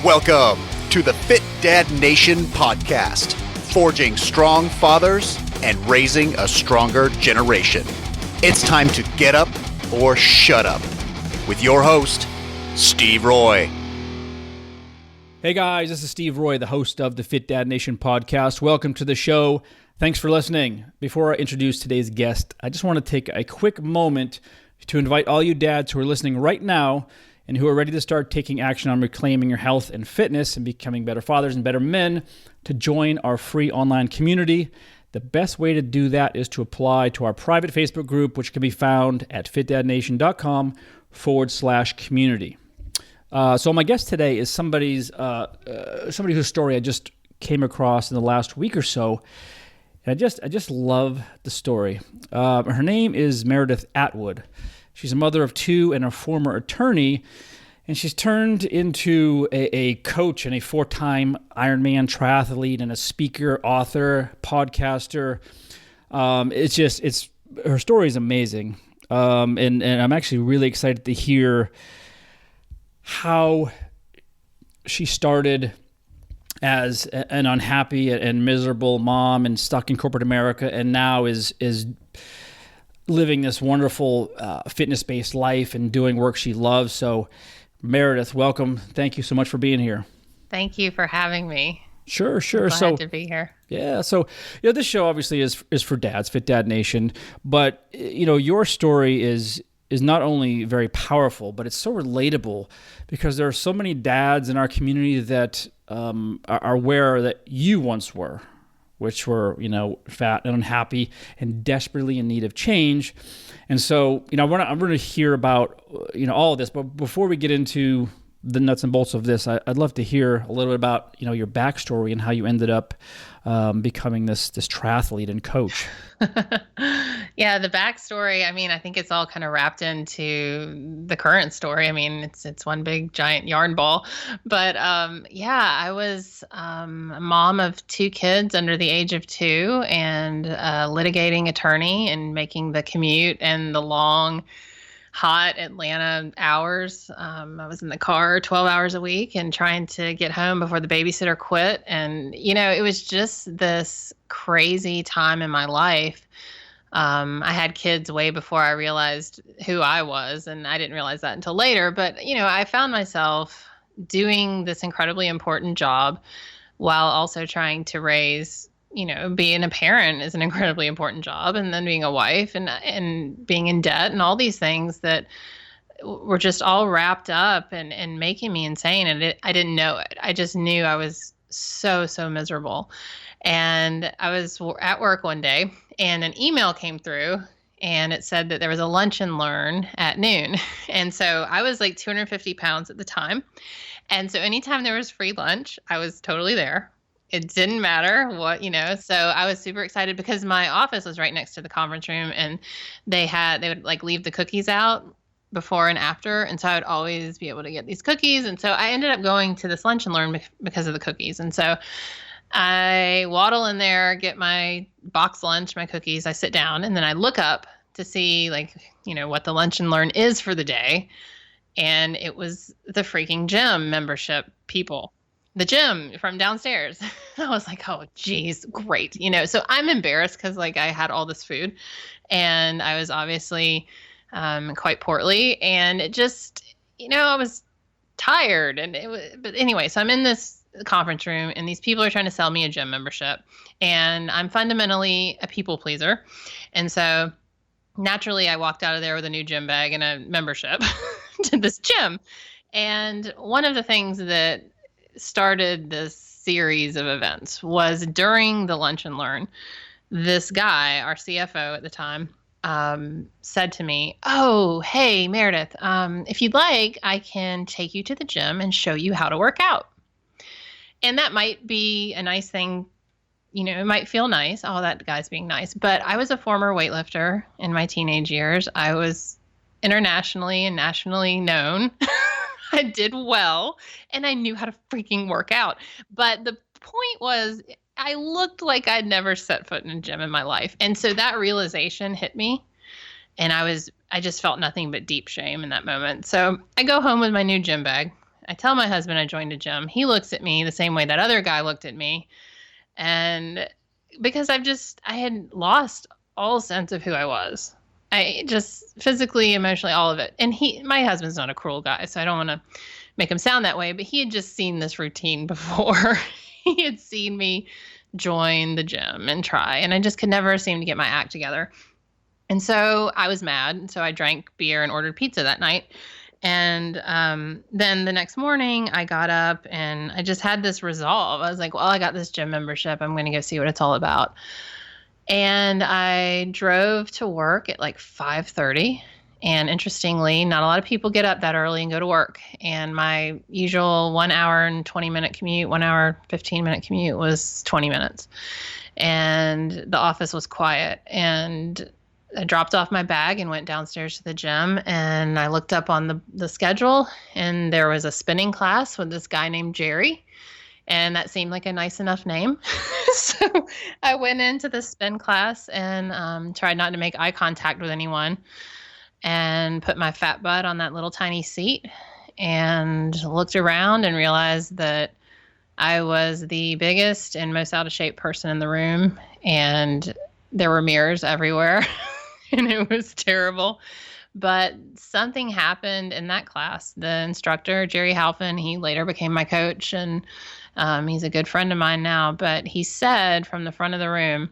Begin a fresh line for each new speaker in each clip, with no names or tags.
Welcome to the Fit Dad Nation podcast, forging strong fathers and raising a stronger generation. It's time to get up or shut up with your host, Steve Roy.
Hey guys, this is Steve Roy, the host of the Fit Dad Nation podcast. Welcome to the show. Thanks for listening. Before I introduce today's guest, I just want to take a quick moment to invite all you dads who are listening right now and who are ready to start taking action on reclaiming your health and fitness and becoming better fathers and better men to join our free online community. The best way to do that is to apply to our private Facebook group, which can be found at fitdadnation.com/community. So my guest today is somebody whose story I just came across in the last week or so. And I just love the story. Her name is Meredith Atwood. She's a mother of two and a former attorney, and she's turned into a coach and a four-time Ironman triathlete and a speaker, author, podcaster. Her story is amazing, and I'm actually really excited to hear how she started as an unhappy and miserable mom and stuck in corporate America, and now is living this wonderful fitness-based life and doing work she loves. So, Meredith, welcome. Thank you so much for being here.
Thank you for having me.
Sure.
Glad to be here.
Yeah. So, this show obviously is for dads, Fit Dad Nation, but your story is not only very powerful, but it's so relatable because there are so many dads in our community that are where that you once were, which were, fat and unhappy and desperately in need of change. And so, I'm going to hear about, all of this. But before we get into the nuts and bolts of this, I'd love to hear a little bit about, your backstory and how you ended up becoming this triathlete and coach.
Yeah, the backstory, I think it's all kind of wrapped into the current story. It's one big giant yarn ball. But I was a mom of two kids under the age of 2 and a litigating attorney and making the commute and the long, hot Atlanta hours. I was in the car 12 hours a week and trying to get home before the babysitter quit. And, it was just this crazy time in my life. I had kids way before I realized who I was, and I didn't realize that until later. But, I found myself doing this incredibly important job while also trying to raise, being a parent is an incredibly important job, and then being a wife and being in debt and all these things that were just all wrapped up and making me insane. And I didn't know it. I just knew I was so miserable. And I was at work one day and an email came through and it said that there was a lunch and learn at noon. And so I was like 250 pounds at the time. And so anytime there was free lunch, I was totally there. It didn't matter what, so I was super excited because my office was right next to the conference room and they would like leave the cookies out before and after. And so I would always be able to get these cookies. And so I ended up going to this lunch and learn because of the cookies. And so I waddle in there, get my box lunch, my cookies, I sit down, and then I look up to see what the lunch and learn is for the day. And it was the freaking gym membership people, the gym from downstairs. I was like, oh, geez, great. So I'm embarrassed because I had all this food and I was obviously quite portly and it just, I was tired but anyway, so I'm in this conference room and these people are trying to sell me a gym membership and I'm fundamentally a people pleaser. And so naturally I walked out of there with a new gym bag and a membership to this gym. And one of the things that started this series of events was during the lunch and learn, this guy, our CFO at the time, said to me, oh, hey, Meredith, if you'd like, I can take you to the gym and show you how to work out. And that might be a nice thing. It might feel nice. Oh, that guy's being nice. But I was a former weightlifter in my teenage years. I was internationally and nationally known. I did well, and I knew how to freaking work out. But the point was, I looked like I'd never set foot in a gym in my life. And so that realization hit me. And I just felt nothing but deep shame in that moment. So I go home with my new gym bag, I tell my husband I joined a gym. He looks at me the same way that other guy looked at me. And because I had lost all sense of who I was. I just physically, emotionally, all of it. And my husband's not a cruel guy, so I don't want to make him sound that way, but he had just seen this routine before. He had seen me join the gym and try, and I just could never seem to get my act together. And so I was mad. And so I drank beer and ordered pizza that night. And then the next morning I got up and I just had this resolve. I was like, well, I got this gym membership. I'm going to go see what it's all about. And I drove to work at like 5:30. And interestingly, not a lot of people get up that early and go to work. And my usual 1 hour and 20-minute commute, 1 hour, 15-minute commute was 20 minutes. And the office was quiet. And I dropped off my bag and went downstairs to the gym, and I looked up on the schedule, and there was a spinning class with this guy named Jerry, and that seemed like a nice enough name. So I went into the spin class and tried not to make eye contact with anyone and put my fat butt on that little tiny seat and looked around and realized that I was the biggest and most out of shape person in the room, and there were mirrors everywhere. And it was terrible. But something happened in that class. The instructor, Jerry Halfin, he later became my coach, and he's a good friend of mine now. But he said from the front of the room,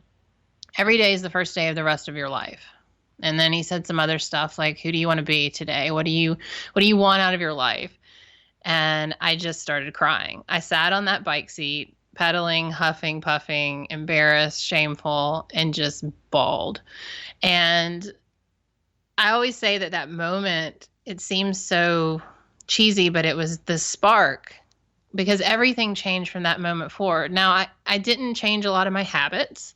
every day is the first day of the rest of your life. And then he said some other stuff like, who do you want to be today? What do you want out of your life? And I just started crying. I sat on that bike seat, pedaling, huffing, puffing, embarrassed, shameful, and just bawled. And I always say that moment, it seems so cheesy, but it was the spark, because everything changed from that moment forward. Now, I didn't change a lot of my habits,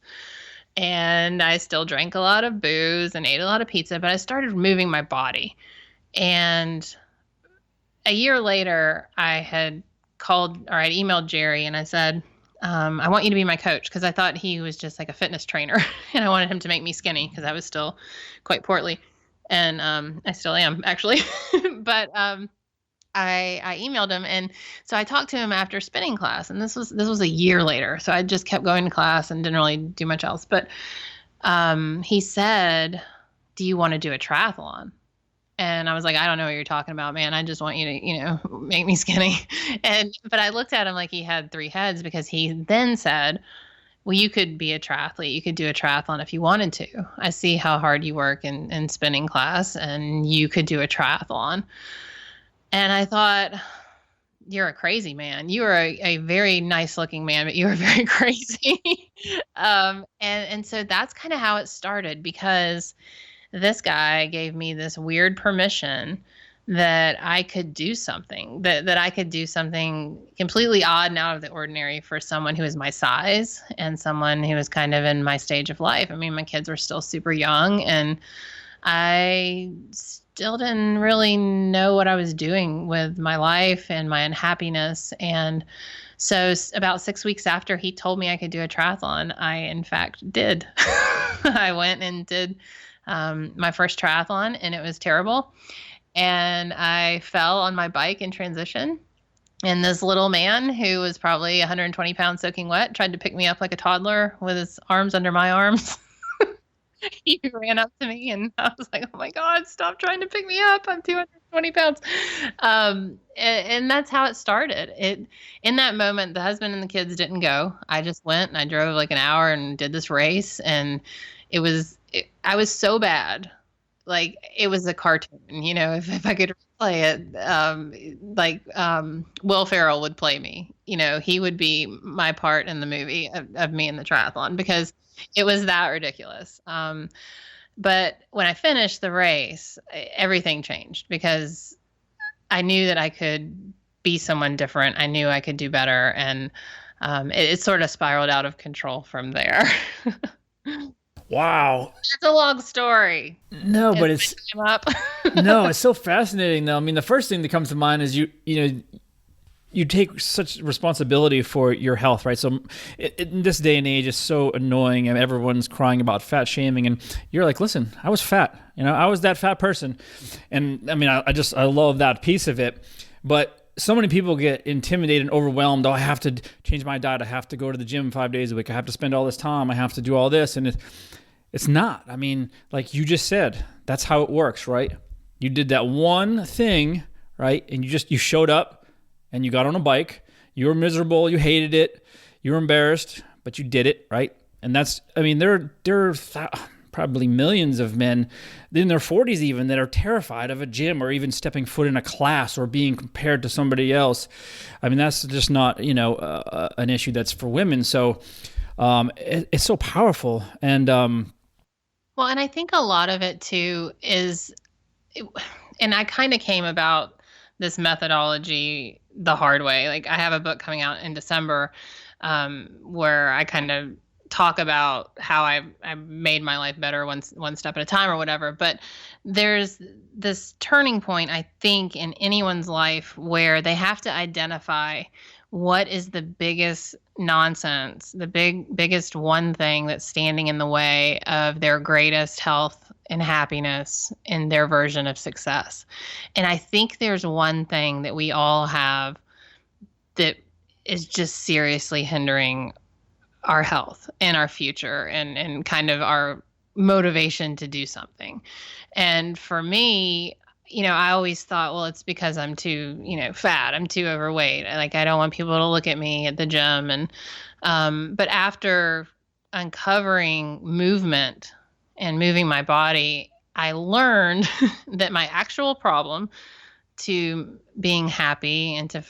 and I still drank a lot of booze and ate a lot of pizza, but I started moving my body. And a year later, I had emailed Jerry and I said, I want you to be my coach, because I thought he was just like a fitness trainer and I wanted him to make me skinny because I was still quite portly. And I still am, actually. But I emailed him. And so I talked to him after spinning class, and this was a year later. So I just kept going to class and didn't really do much else. But he said, do you want to do a triathlon? And I was like, I don't know what you're talking about, man. I just want you to, make me skinny. But I looked at him like he had three heads, because he then said, well, you could be a triathlete. You could do a triathlon if you wanted to. I see how hard you work in spinning class, and you could do a triathlon. And I thought, you're a crazy man. You are a very nice looking man, but you are very crazy. And so that's kind of how it started, because this guy gave me this weird permission that I could do something, that I could do something completely odd and out of the ordinary for someone who is my size and someone who is kind of in my stage of life. I mean, my kids were still super young, and I still didn't really know what I was doing with my life and my unhappiness. And so about 6 weeks after he told me I could do a triathlon, I in fact did. I went and did my first triathlon, and it was terrible. And I fell on my bike in transition. And this little man, who was probably 120 pounds soaking wet, tried to pick me up like a toddler with his arms under my arms. He ran up to me, and I was like, oh my God, stop trying to pick me up. I'm 220 pounds. And that's how it started. In that moment, the husband and the kids didn't go. I just went and I drove like an hour and did this race. And I was so bad. Like, it was a cartoon, if I could play it, Will Ferrell would play me, he would be my part in the movie of me in the triathlon, because it was that ridiculous. But when I finished the race, everything changed, because I knew that I could be someone different. I knew I could do better. And it sort of spiraled out of control from there.
Wow.
That's a long story.
No, but it's no, it's so fascinating though. I mean, the first thing that comes to mind is you take such responsibility for your health, right? So in this day and age, it's so annoying, and everyone's crying about fat shaming, and you're like, listen, I was fat, I was that fat person. And I mean, I love that piece of it. But so many people get intimidated and overwhelmed. Oh, I have to change my diet. I have to go to the gym 5 days a week. I have to spend all this time. I have to do all this. And it's not. I mean, like you just said, that's how it works, right? You did that one thing, right? And you showed up and you got on a bike. You were miserable. You hated it. You were embarrassed, but you did it, right? And that's, I mean, there are probably millions of men in their 40s even that are terrified of a gym or even stepping foot in a class or being compared to somebody else. I mean, that's just not, an issue that's for women. So it's so powerful. And
well, and I think a lot of it too is, and I kind of came about this methodology the hard way. Like I have a book coming out in December where I kind of talk about how I made my life better one step at a time or whatever. But there's this turning point, I think, in anyone's life where they have to identify what is the biggest nonsense, the biggest one thing that's standing in the way of their greatest health and happiness in their version of success. And I think there's one thing that we all have that is just seriously hindering our health and our future and kind of our motivation to do something. And for me, I always thought, well, it's because I'm too, fat. I'm too overweight. Like, I don't want people to look at me at the gym. And, but after uncovering movement and moving my body, I learned that my actual problem to being happy and to,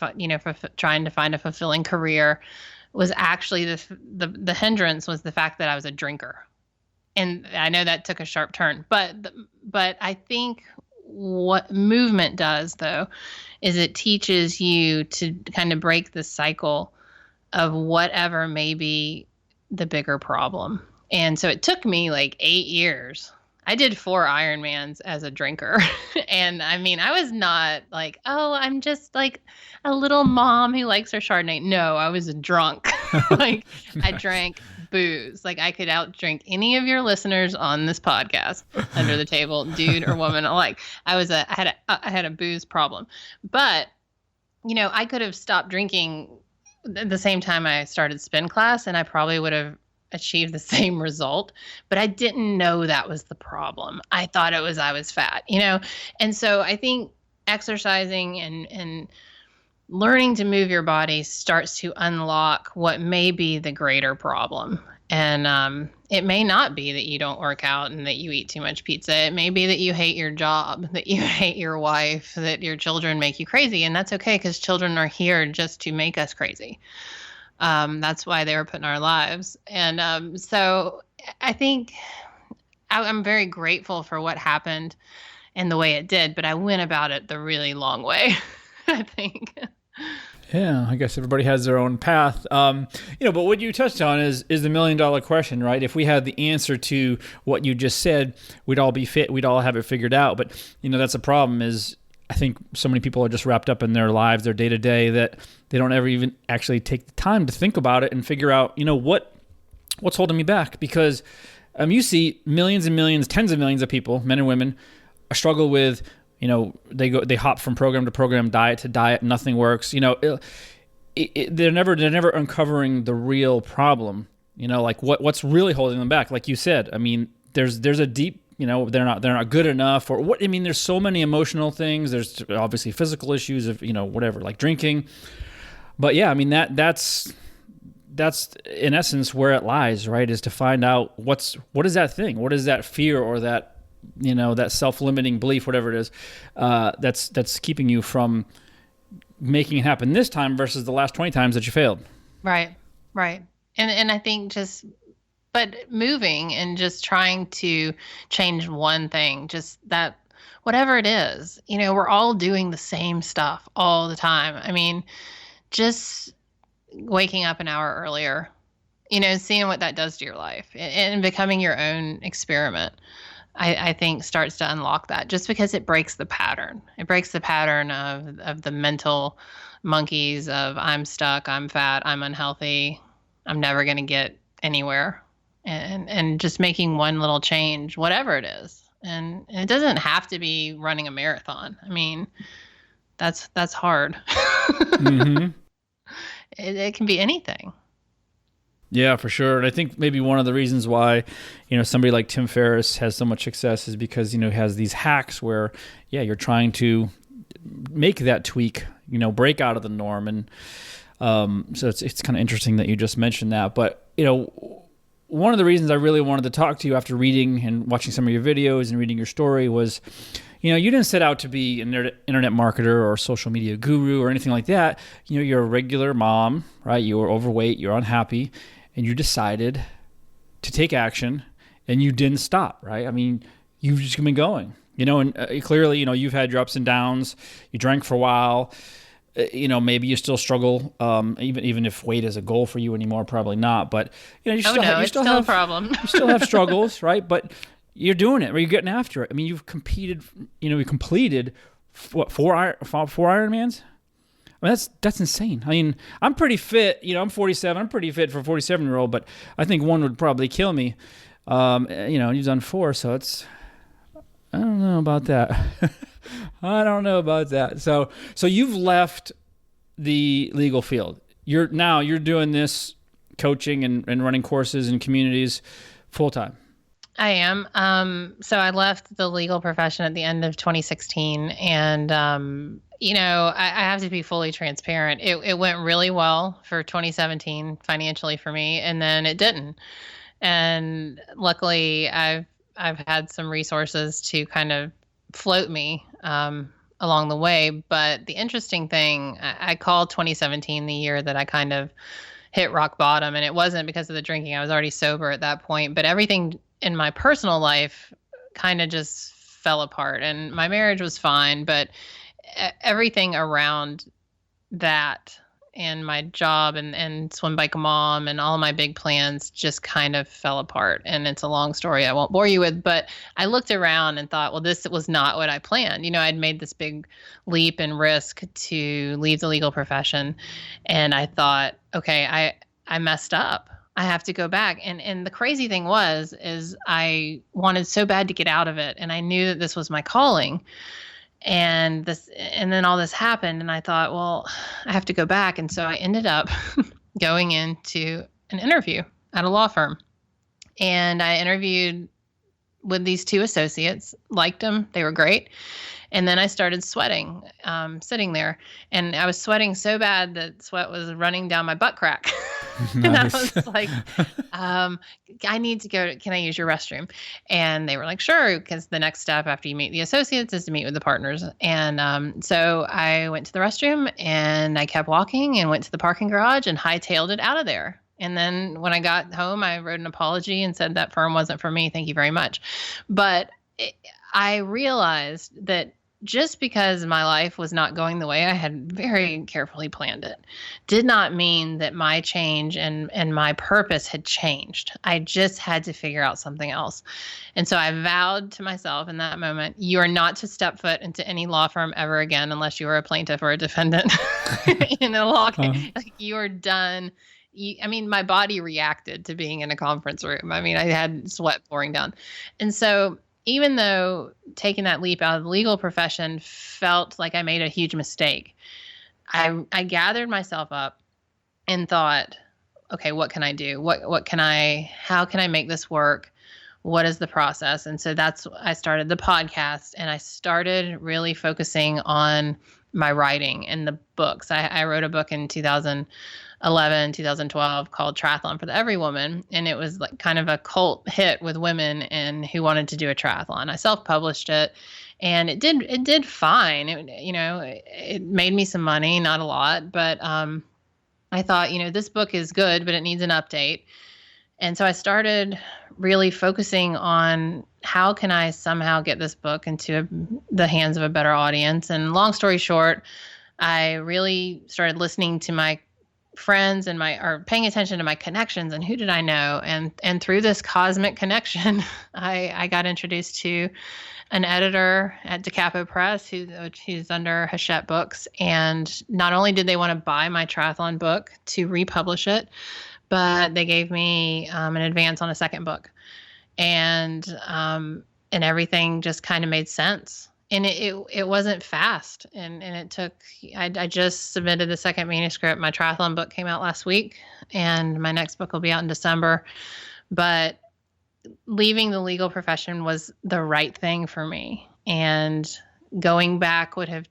trying to find a fulfilling career was actually the hindrance was the fact that I was a drinker. And I know that took a sharp turn, but I think what movement does though, is it teaches you to kind of break the cycle of whatever may be the bigger problem. And so it took me like 8 years. I did 4 Ironmans as a drinker. And I mean, I was not like, oh, I'm just like a little mom who likes her Chardonnay. No, I was a drunk. Like I drank booze. Like I could outdrink any of your listeners on this podcast under the table, dude or woman alike. I had a booze problem. But, I could have stopped drinking at the same time I started spin class and I probably would have achieve the same result, but I didn't know that was the problem. I thought it was I was fat, And so I think exercising and learning to move your body starts to unlock what may be the greater problem. And it may not be that you don't work out and that you eat too much pizza. It may be that you hate your job, that you hate your wife, that your children make you crazy. And that's okay because children are here just to make us crazy. That's why they were put in our lives. And so I think I'm very grateful for what happened and the way it did, but I went about it the really long way, I think.
Yeah, I guess everybody has their own path. But what you touched on is the $1 million question, right? If we had the answer to what you just said, we'd all be fit. We'd all have it figured out. But, that's a problem is I think so many people are just wrapped up in their lives, their day-to-day, that they don't ever even actually take the time to think about it and figure out, what's holding me back? Because you see millions and millions, tens of millions of people, men and women, struggle with, they hop from program to program, diet to diet, nothing works. They're never uncovering the real problem. Like what's really holding them back. Like you said, I mean, there's a deep, they're not good enough or what. I mean, there's so many emotional things. There's obviously physical issues of, whatever, like drinking. But yeah, I mean, that's in essence where it lies, right? Is to find out what is that thing? What is that fear or that, that self-limiting belief, whatever it is, that's keeping you from making it happen this time versus the last 20 times that you failed.
Right. And I think but moving and just trying to change one thing, just that, whatever it is, we're all doing the same stuff all the time. I mean, just waking up an hour earlier, seeing what that does to your life and becoming your own experiment, I think starts to unlock that just because it breaks the pattern. It breaks the pattern of the mental monkeys of I'm stuck, I'm fat, I'm unhealthy, I'm never going to get anywhere. And just making one little change, whatever it is. And it doesn't have to be running a marathon. I mean, that's hard.
Mm-hmm.
It can be anything.
Yeah, for sure. And I think maybe one of the reasons why, somebody like Tim Ferriss has so much success is because, he has these hacks where, you're trying to make that tweak, break out of the norm. And so it's kind of interesting that you just mentioned that. But, one of the reasons I really wanted to talk to you after reading and watching some of your videos and reading your story was, you didn't set out to be an internet marketer or social media guru or anything like that. You're a regular mom, right? You were overweight, you're unhappy, and you decided to take action, and you didn't stop, right? I mean, you've just been going, and clearly, you've had your ups and downs. You drank for a while. Maybe you still struggle, even if weight is a goal for you anymore, probably not. But
it's still a problem.
You still have struggles, right? But you're doing it, or you're getting after it. I mean, you've competed. You completed four Ironmans. I mean, that's insane. I mean, I'm pretty fit. I'm 47. I'm pretty fit for a 47-year-old, but I think one would probably kill me. You've done 4, so I don't know about that. I don't know about that. So you've left the legal field. You're doing this coaching and running courses in communities full time.
I am. So I left the legal profession at the end of 2016, and I have to be fully transparent. It went really well for 2017 financially for me, and then it didn't. And luckily, I've had some resources to kind of float me along the way. But the interesting thing, I call 2017 the year that I kind of hit rock bottom, and it wasn't because of the drinking. I was already sober at that point, but everything in my personal life kind of just fell apart, and my marriage was fine, but everything around that and my job and swim bike mom and all my big plans just kind of fell apart. And it's a long story I won't bore you with, but I looked around and thought, well, this was not what I planned. I'd made this big leap and risk to leave the legal profession, and I thought, okay, I messed up. I have to go back. And the crazy thing is I wanted so bad to get out of it. And I knew that this was my calling. And then all this happened, and I thought, well, I have to go back. And so I ended up going into an interview at a law firm, and I interviewed with these 2 associates, liked them. They were great. And then I started sweating, sitting there, and I was sweating so bad that sweat was running down my butt crack. And I was like, I need to go. Can I use your restroom? And they were like, sure, because the next step after you meet the associates is to meet with the partners. And so I went to the restroom, and I kept walking and went to the parking garage and hightailed it out of there. And then when I got home, I wrote an apology and said that firm wasn't for me. Thank you very much. But I realized that just because my life was not going the way I had very carefully planned it, did not mean that my change and my purpose had changed. I just had to figure out something else. And so I vowed to myself in that moment, you are not to step foot into any law firm ever again unless you are a plaintiff or a defendant in a law case. Like, you are done. My body reacted to being in a conference room. I had sweat pouring down. And so even though taking that leap out of the legal profession felt like I made a huge mistake, I gathered myself up and thought, okay, what can I do? How can I make this work? What is the process? And so I started the podcast, and I started really focusing on my writing and the books. I wrote a book in 2011, 2012 called Triathlon for the Every Woman. And it was like kind of a cult hit with women and who wanted to do a triathlon. I self-published it, and it did fine. It made me some money, not a lot, but I thought, this book is good, but it needs an update. And so I started really focusing on how can I somehow get this book into the hands of a better audience. And long story short, I really started listening to my friends and paying attention to my connections and who did I know. And through this cosmic connection, I got introduced to an editor at DeCapo Press who's under Hachette Books. And not only did they want to buy my triathlon book to republish it, but they gave me an advance on a second book. And everything just kind of made sense. it wasn't fast, and it took. I just submitted the second manuscript. My triathlon book came out last week, and my next book will be out in December. But leaving the legal profession was the right thing for me, and going back would have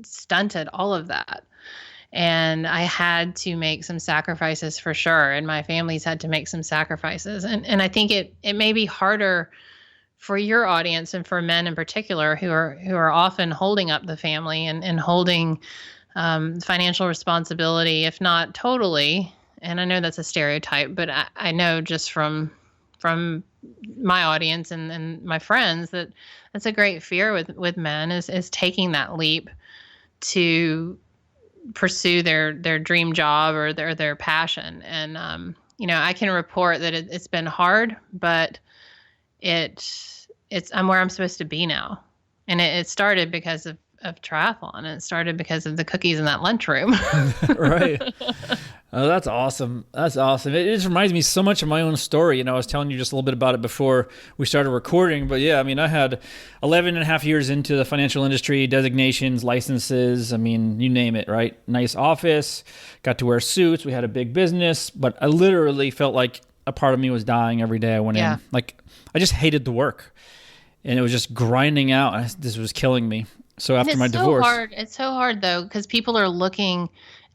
stunted all of that. And I had to make some sacrifices for sure, and my family's had to make some sacrifices. And I think it may be harder for your audience, and for men in particular who are often holding up the family and holding financial responsibility, if not totally. And I know that's a stereotype, but I know just from my audience and my friends that that's a great fear with men is taking that leap to pursue their dream job or their passion. And I can report that it's been hard, but I'm where I'm supposed to be now. And it started because of triathlon, and it started because of the cookies in that lunchroom.
Right. Oh, that's awesome. That's awesome. It just reminds me so much of my own story. I was telling you just a little bit about it before we started recording, but yeah, I had 11 and a half years into the financial industry, designations, licenses, you name it, right? Nice office, got to wear suits. We had a big business, but I literally felt like a part of me was dying every day I went in. Like, I just hated the work, and it was just grinding out. This was killing me. So after my divorce,
it's so hard though, because people are looking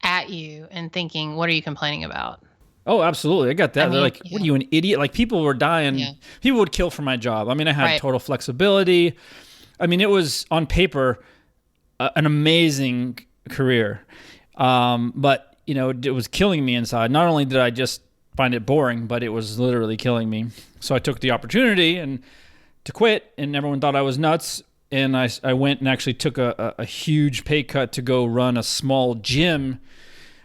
at you and thinking, what are you complaining about?
Oh, absolutely. I got that. They're like, what are you, an idiot? Like, people were dying. Yeah. People would kill for my job. I had total flexibility. It was on paper an amazing career. But it was killing me inside. Not only did I just find it boring, but it was literally killing me. So I took the opportunity to quit, and everyone thought I was nuts. And I went and actually took a huge pay cut to go run a small gym.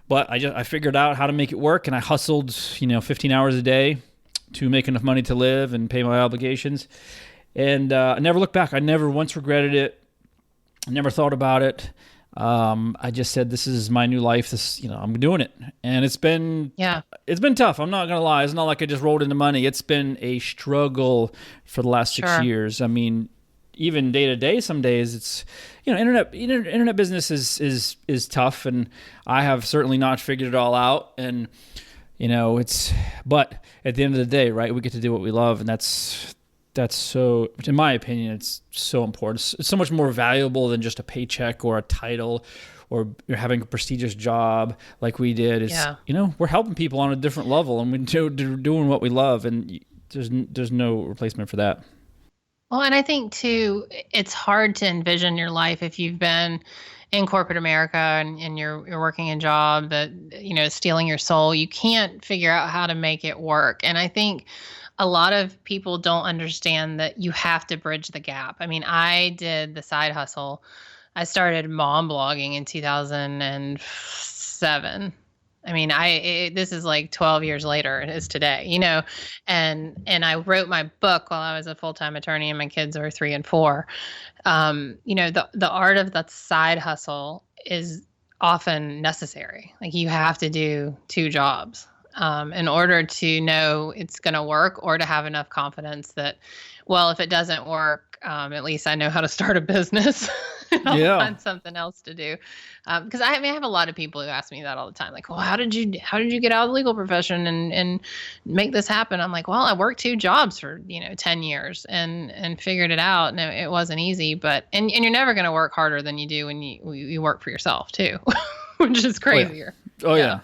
But I figured out how to make it work, and I hustled, 15 hours a day to make enough money to live and pay my obligations. And I never looked back. I never once regretted it. I never thought about it. I just said, this is my new life. I'm doing it. And it's been tough. I'm not going to lie. It's not like I just rolled into money. It's been a struggle for the last 6 years. Even day to day, some days it's, internet business is tough, and I have certainly not figured it all out. And, but at the end of the day, right, we get to do what we love. And that's so, in my opinion, it's so important. It's so much more valuable than just a paycheck or a title or you're having a prestigious job like we did. We're helping people on a different level, and we're doing what we love. And there's no replacement for that.
Well, and I think too, it's hard to envision your life if you've been in corporate America and you're working a job that, stealing your soul. You can't figure out how to make it work. And I think a lot of people don't understand that you have to bridge the gap. I did the side hustle. I started mom blogging in 2007. This is like 12 years later it is today, and I wrote my book while I was a full-time attorney and my kids were 3 and 4. The art of that side hustle is often necessary. Like, you have to do 2 jobs in order to know it's going to work, or to have enough confidence that, well, if it doesn't work, at least I know how to start a business. I'll find something else to do. Because I have a lot of people who ask me that all the time. Like, well, how did you get out of the legal profession and make this happen? I'm like, well, I worked 2 jobs for 10 years and figured it out. And it wasn't easy, but and you're never going to work harder than you do when you work for yourself too, which is crazier.
Oh yeah.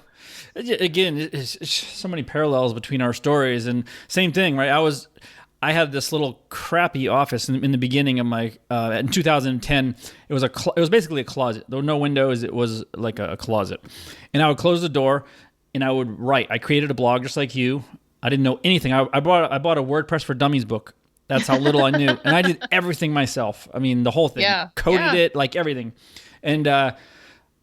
Again, it's so many parallels between our stories, and same thing, right? I had this little crappy office in the beginning of my in 2010. It was basically a closet. There were no windows. It was like a closet, and I would close the door and I would write. I created a blog just like you. I didn't know anything. I bought a WordPress for Dummies book. That's how little I knew, and I did everything myself. The whole thing. Coded it, like everything, and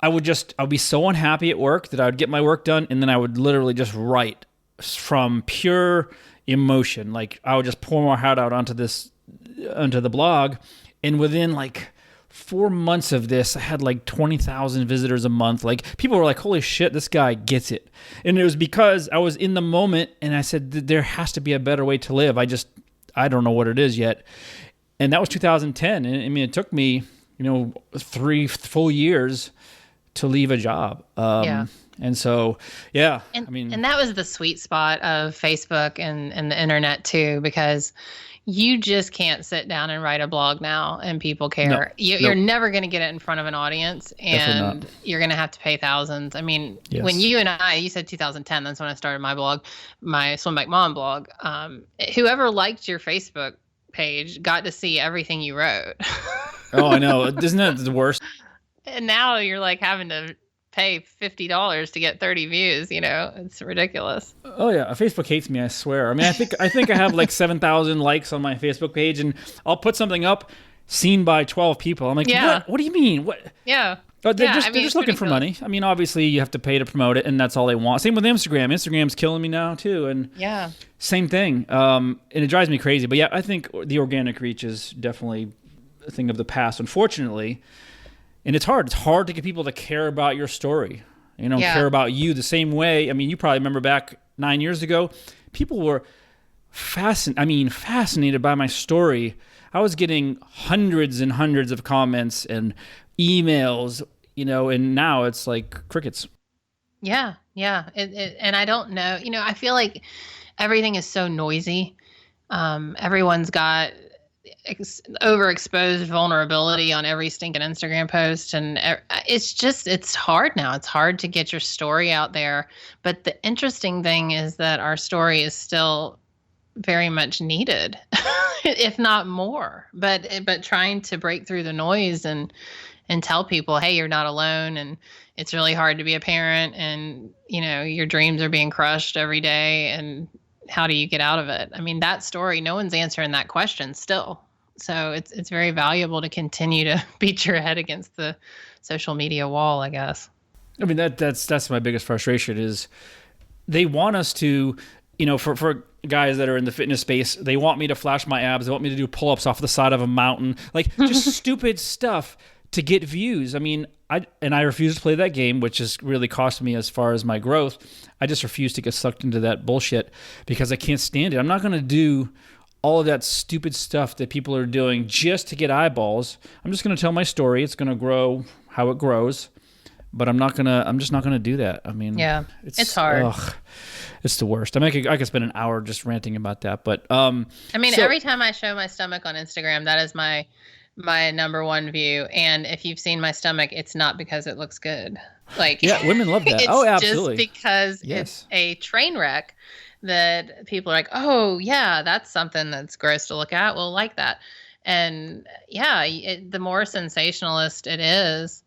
I'd be so unhappy at work that I would get my work done, and then I would literally just write from pure emotion. Like, I would just pour my heart out onto the blog, and within like 4 months of this, I had like 20,000 visitors a month. Like, people were like, holy shit, this guy gets it. And it was because I was in the moment, and I said, there has to be a better way to live. I don't know what it is yet. And that was 2010. And I mean, it took me, 3 full years to leave a job. And so, yeah,
and that was the sweet spot of Facebook and the internet too, because you just can't sit down and write a blog now and people care.
No,
You're never going to get it in front of an audience, and you're going to have to pay thousands. I mean, when you said 2010, that's when I started my blog, my Swim Bike Mom blog. Whoever liked your Facebook page got to see everything you wrote.
Oh, I know. Isn't that the worst?
And now you're like having to pay $50 to get 30 views. It's ridiculous.
Oh yeah, Facebook hates me, I swear. I mean, I think I have like 7,000 likes on my Facebook page, and I'll put something up seen by 12 people. I'm like, what do you mean? What?
Yeah.
Oh, they're just looking for money. I mean, obviously you have to pay to promote it, and that's all they want. Same with Instagram. Instagram's killing me now too, and same thing. And it drives me crazy. But yeah, I think the organic reach is definitely a thing of the past, unfortunately. And it's hard. It's hard to get people to care about your story, care about you the same way. I mean, you probably remember back 9 years ago, people were fascinated by my story. I was getting hundreds and hundreds of comments and emails, and now it's like crickets.
Yeah. And I don't know, I feel like everything is so noisy. Everyone's got overexposed vulnerability on every stinking Instagram post, and it's hard now. It's hard to get your story out there. But the interesting thing is that our story is still very much needed, if not more. But trying to break through the noise and tell people, hey, you're not alone, and it's really hard to be a parent, and your dreams are being crushed every day, and how do you get out of it? I mean, that story, no one's answering that question still. So it's very valuable to continue to beat your head against the social media wall, I guess.
I mean, that's my biggest frustration is they want us to, for guys that are in the fitness space, they want me to flash my abs. They want me to do pull-ups off the side of a mountain, like just stupid stuff to get views. I mean, I refuse to play that game, which has really cost me as far as my growth. I just refuse to get sucked into that bullshit because I can't stand it. I'm not going to do all of that stupid stuff that people are doing just to get eyeballs. I'm just going to tell my story. It's going to grow how it grows, but I'm just not going to do that. I mean,
it's hard.
It's the worst. I mean, I could spend an hour just ranting about that, but
every time I show my stomach on Instagram, that is my number one view. And if you've seen my stomach, it's not because it looks good. Like, yeah,
women love that.
It's
absolutely.
Just because it's a train wreck that people are like, oh yeah, that's something that's gross to look at. We'll like that. And the more sensationalist it is,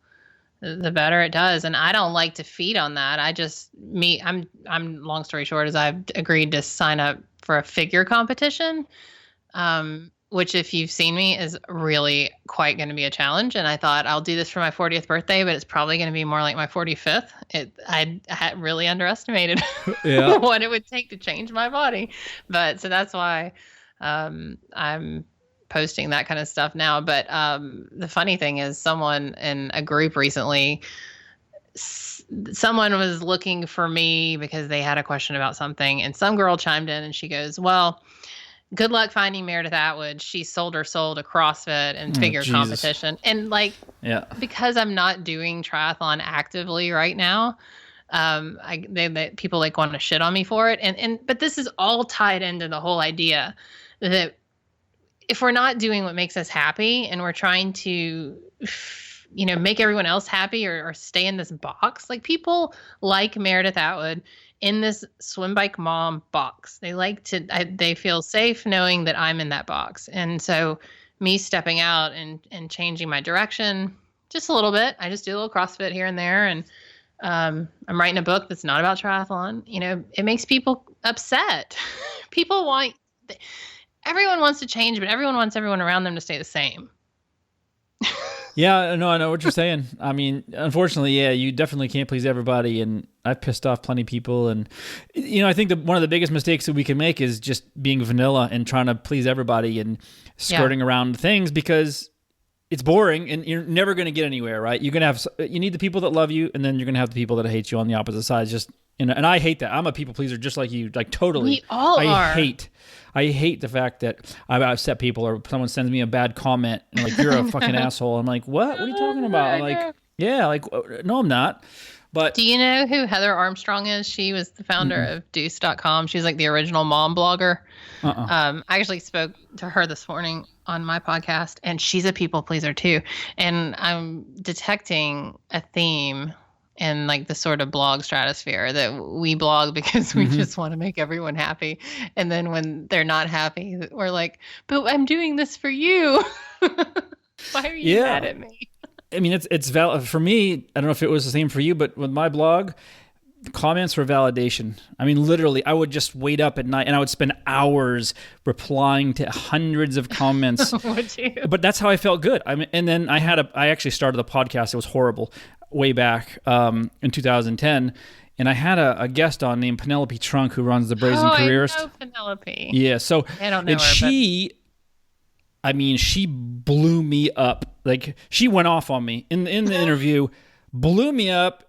the better it does. And I don't like to feed on that. I'm long story short is I've agreed to sign up for a figure competition. Which if you've seen me is really quite going to be a challenge. And I thought I'll do this for my 40th birthday, but it's probably going to be more like my 45th. I had really underestimated what it would take to change my body. But so that's why I'm posting that kind of stuff now. But the funny thing is someone in a group recently, someone was looking for me because they had a question about something. And some girl chimed in and she goes, well, good luck finding Meredith Atwood. She sold her soul to CrossFit and figure competition. And because I'm not doing triathlon actively right now, people want to shit on me for it. But this is all tied into the whole idea that if we're not doing what makes us happy and we're trying to, make everyone else happy or stay in this box, like people like Meredith Atwood in this Swim Bike Mom box. They feel safe knowing that I'm in that box. And so me stepping out and changing my direction just a little bit, I just do a little CrossFit here and there. And I'm writing a book that's not about triathlon. It makes people upset. Everyone wants to change, but everyone wants everyone around them to stay the same.
Yeah, no, I know what you're saying. I mean, unfortunately, you definitely can't please everybody, and I've pissed off plenty of people. And I think that one of the biggest mistakes that we can make is just being vanilla and trying to please everybody and skirting around things because it's boring and you're never going to get anywhere, right? You need the people that love you, and then you're going to have the people that hate you on the opposite side. It's just And I hate that. I'm a people pleaser just like you, like totally.
We all are.
I hate the fact that I've upset people or someone sends me a bad comment and like, you're a fucking asshole. I'm like, what? What are you talking about? I'm like, yeah, like, no, I'm not. But
do you know who Heather Armstrong is? She was the founder of Deuce.com. She's like the original mom blogger. I actually spoke to her this morning on my podcast, and she's a people pleaser too. And I'm detecting a theme in like the sort of blog stratosphere that we blog because we just want to make everyone happy. And then when they're not happy, we're like, but I'm doing this for you. Why are you mad at me?
I mean, it's valid for me. I don't know if it was the same for you, but with my blog, the comments were validation. I mean, literally, I would just wait up at night and I would spend hours replying to hundreds of comments.
Would you?
But that's how I felt good. I mean, and then I actually started the podcast. It was horrible way back in 2010. And I had a guest on named Penelope Trunk, who runs the Brazen Careerist.
I know Penelope.
Yeah. So
I don't know
and
her,
she blew me up. Like, she went off on me in the interview, blew me up,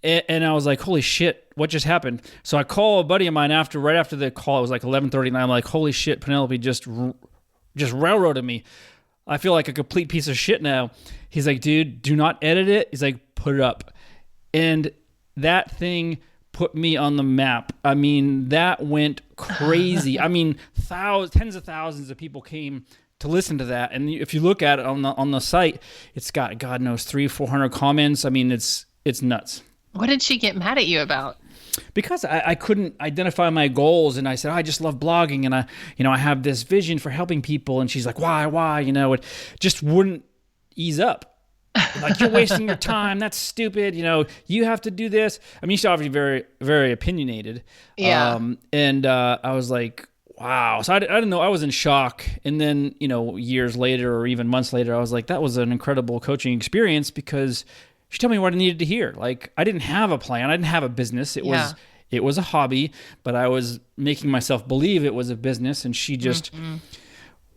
and I was like, holy shit, what just happened? So I call a buddy of mine right after the call. It was like 11:30, and I'm like, holy shit, Penelope just railroaded me. I feel like a complete piece of shit now. He's like, dude, do not edit it. He's like, put it up. And that thing put me on the map. I mean, that went crazy. I mean, tens of thousands of people came to listen to that. And if you look at it on the site, it's got, God knows, 300-400 comments. I mean, it's nuts.
What did she get mad at you about?
Because I couldn't identify my goals, and I said, I just love blogging, and I have this vision for helping people. And she's like, why? It just wouldn't ease up. Like, you're wasting your time. That's stupid. You have to do this. I mean, she's obviously very, very opinionated.
Yeah.
And I was like, wow. So I didn't know. I was in shock. And then, years later or even months later, I was like, that was an incredible coaching experience because she told me what I needed to hear. Like, I didn't have a plan. I didn't have a business. It was a hobby, but I was making myself believe it was a business, and she just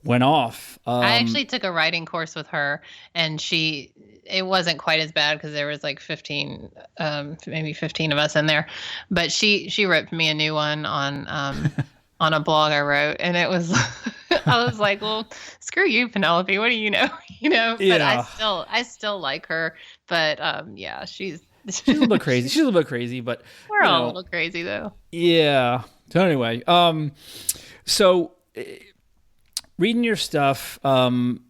went off.
I actually took a writing course with her, and it wasn't quite as bad because there was like 15, maybe 15 of us in there, but she wrote me a new one on a blog I wrote, and it was, I was like, well, screw you, Penelope. What do you know? But
Yeah.
I still like her, but she's
a little bit crazy. She's a little bit crazy, but
we're all a little crazy though.
Yeah. So anyway, reading your stuff, one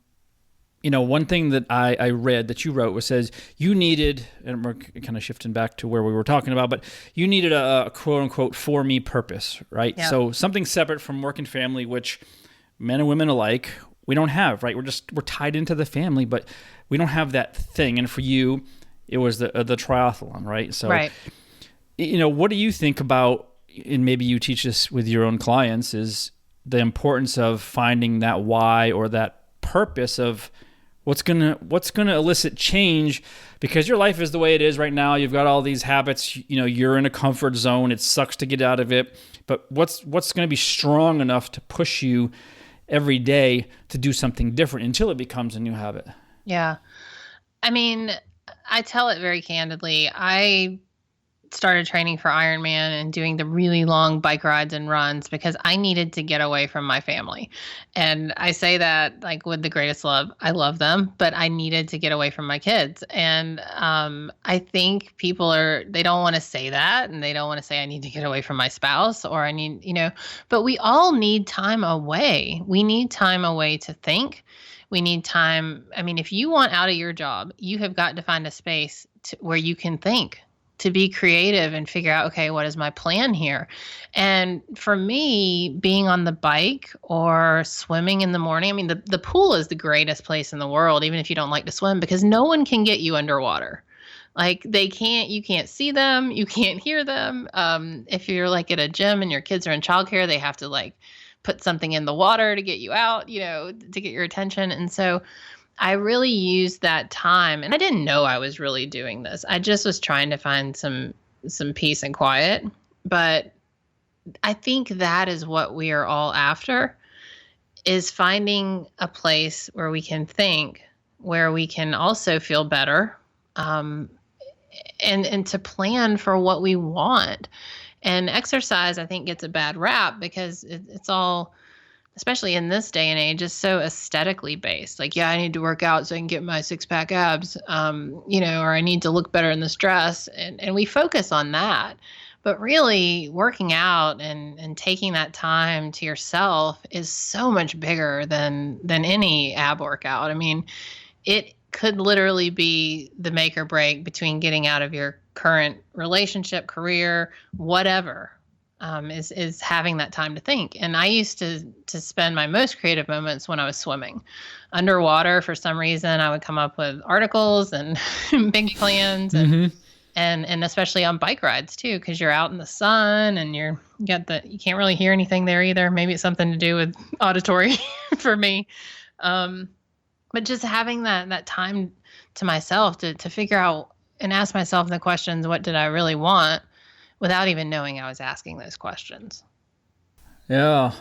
thing that I read that you wrote says you needed, and we're kind of shifting back to where we were talking about, but you needed a quote unquote for me purpose, right?
Yeah.
So something separate from work and family, which men and women alike, we don't have, right? We're tied into the family, but we don't have that thing. And for you, it was the triathlon, right? So,
right.
What do you think about, and maybe you teach this with your own clients, is the importance of finding that why or that purpose of what's gonna elicit change, because your life is the way it is right now. You've got all these habits. You're in a comfort zone. It sucks to get out of it. But what's going to be strong enough to push you every day to do something different until it becomes a new habit?
Yeah. I mean, I tell it very candidly. I started training for Ironman and doing the really long bike rides and runs because I needed to get away from my family. And I say that like with the greatest love. I love them, but I needed to get away from my kids. And I think people they don't want to say that, and they don't want to say I need to get away from my spouse, or I need, but we all need time away. We need time away to think. We need time. I mean, if you want out of your job, you have got to find a space where you can think, to be creative and figure out, okay, what is my plan here? And for me, being on the bike or swimming in the morning, I mean, the pool is the greatest place in the world, even if you don't like to swim, because no one can get you underwater. Like you can't see them, you can't hear them. If you're like at a gym and your kids are in childcare, they have to like put something in the water to get you out, to get your attention. And so I really used that time, and I didn't know I was really doing this. I just was trying to find some peace and quiet. But I think that is what we are all after, is finding a place where we can think, where we can also feel better, and to plan for what we want. And exercise, I think, gets a bad rap because it's all, especially in this day and age, is so aesthetically based. Like, yeah, I need to work out so I can get my 6-pack abs, or I need to look better in this dress. And we focus on that. But really, working out and taking that time to yourself is so much bigger than any ab workout. I mean, it could literally be the make or break between getting out of your current relationship, career, whatever, is having that time to think. And I used to spend my most creative moments when I was swimming. Underwater, for some reason, I would come up with articles and big plans and especially on bike rides too, because you're out in the sun and you can't really hear anything there either. Maybe it's something to do with auditory for me. But just having that time to myself to figure out and ask myself the questions, what did I really want, without even knowing I was asking those questions.
Yeah.